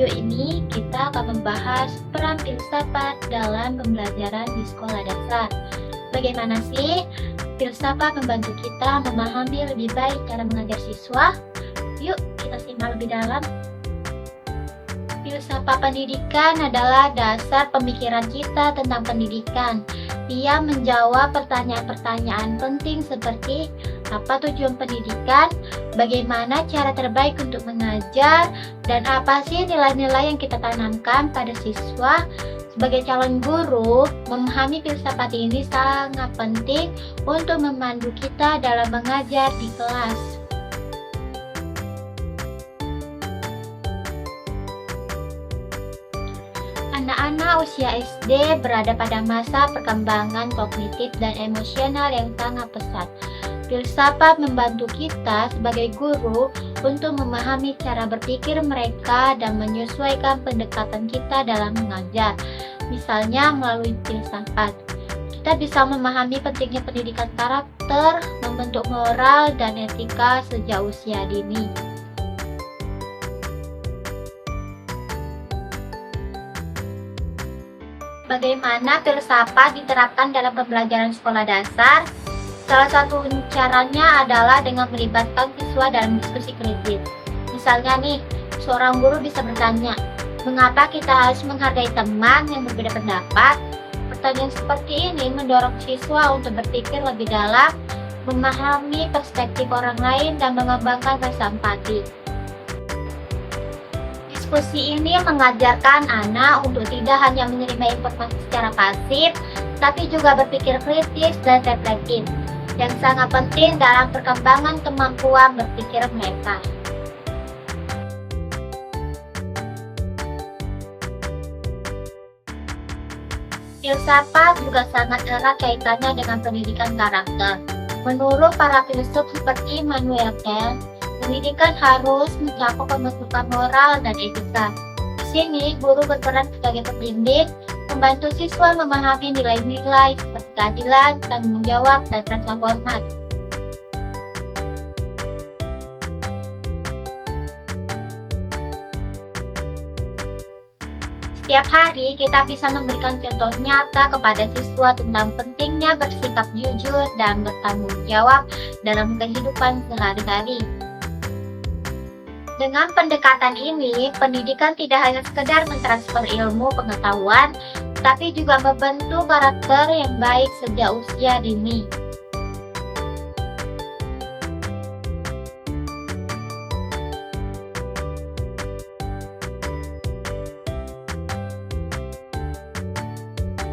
video ini kita akan membahas peran filsafat dalam pembelajaran di sekolah dasar. Bagaimana sih filsafat membantu kita memahami lebih baik cara mengajar siswa? Yuk kita simak lebih dalam. Filsafat pendidikan adalah dasar pemikiran kita tentang pendidikan. Ia menjawab pertanyaan-pertanyaan penting seperti apa tujuan pendidikan, bagaimana cara terbaik untuk mengajar, dan apa sih nilai-nilai yang kita tanamkan pada siswa. Sebagai calon guru, memahami filsafat ini sangat penting untuk memandu kita dalam mengajar di kelas. Anak-anak usia SD berada pada masa perkembangan kognitif dan emosional yang sangat pesat. Filsafat membantu kita sebagai guru untuk memahami cara berpikir mereka dan menyesuaikan pendekatan kita dalam mengajar. Misalnya melalui filsafat, kita bisa memahami pentingnya pendidikan karakter, membentuk moral dan etika sejak usia dini. Bagaimana filsafat diterapkan dalam pembelajaran sekolah dasar? Salah satu caranya adalah dengan melibatkan siswa dalam diskusi kritis. Misalnya nih, seorang guru bisa bertanya, mengapa kita harus menghargai teman yang berbeda pendapat? Pertanyaan seperti ini mendorong siswa untuk berpikir lebih dalam, memahami perspektif orang lain, dan mengembangkan rasa empati. Diskusi ini mengajarkan anak untuk tidak hanya menerima informasi secara pasif, tapi juga berpikir kritis dan reflektif, yang sangat penting dalam perkembangan kemampuan berpikir mereka. Filsafat juga sangat erat kaitannya dengan pendidikan karakter. Menurut para filsuf seperti Immanuel Kant, pendidikan harus mencakup pembentukan moral dan etika. Di sini, guru berperan sebagai pembimbing, membantu siswa memahami nilai-nilai seperti keadilan, tanggung jawab, dan rasa hormat. Setiap hari, kita bisa memberikan contoh nyata kepada siswa tentang pentingnya bersikap jujur dan bertanggung jawab dalam kehidupan sehari-hari. Dengan pendekatan ini, pendidikan tidak hanya sekedar mentransfer ilmu pengetahuan, tapi juga membentuk karakter yang baik sejak usia dini.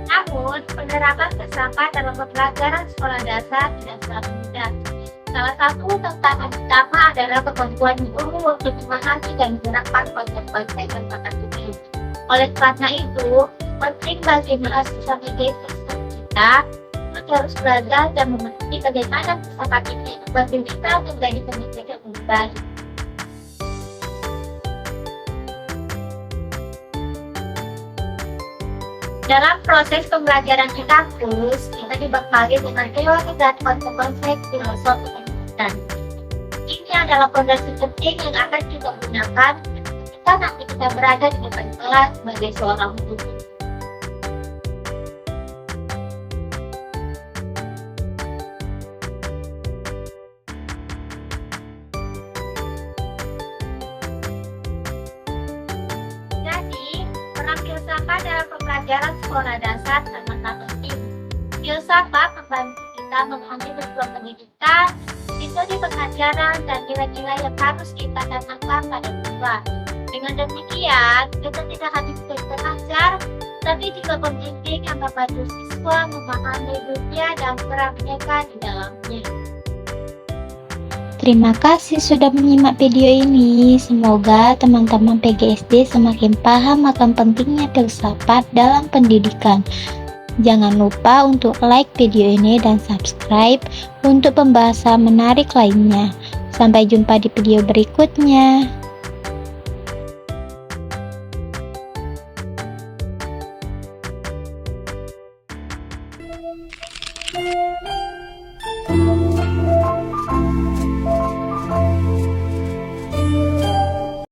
Namun, penerapan filsafat dalam pembelajaran sekolah dasar tidak selalu mudah. Salah satu tantangan utama adalah kemampuan guru untuk memahami dan menerapkan konsep-konsep yang sangat penting. Oleh karena itu, penting bagi mahasiswa media filsafat kita untuk harus belajar dan mengerti bagaimana filsafat ini membantu kita menjadi pemikir yang lebih baik. Dalam proses pembelajaran di kampus, kita dibekali dengan teori dan konsep-konsep filosofi pendidikan. Ini adalah fondasi penting yang akan kita gunakan ketika nanti kita berada di depan kelas sebagai seorang guru. Peran filsafat dalam pembelajaran sekolah dasar sangatlah penting. Filsafat membantu kita memahami tujuan pendidikan, metode pengajaran, dan nilai-nilai yang harus kita tanamkan pada siswa. Dengan demikian, kita tidak hanya menjadi pengajar, tapi juga pembimbing yang membantu siswa memahami dunia dan peran mereka di dalamnya. Terima kasih sudah menyimak video ini. Semoga teman-teman PGSD semakin paham akan pentingnya filsafat dalam pendidikan. Jangan lupa untuk like video ini dan subscribe untuk pembahasan menarik lainnya. Sampai jumpa di video berikutnya.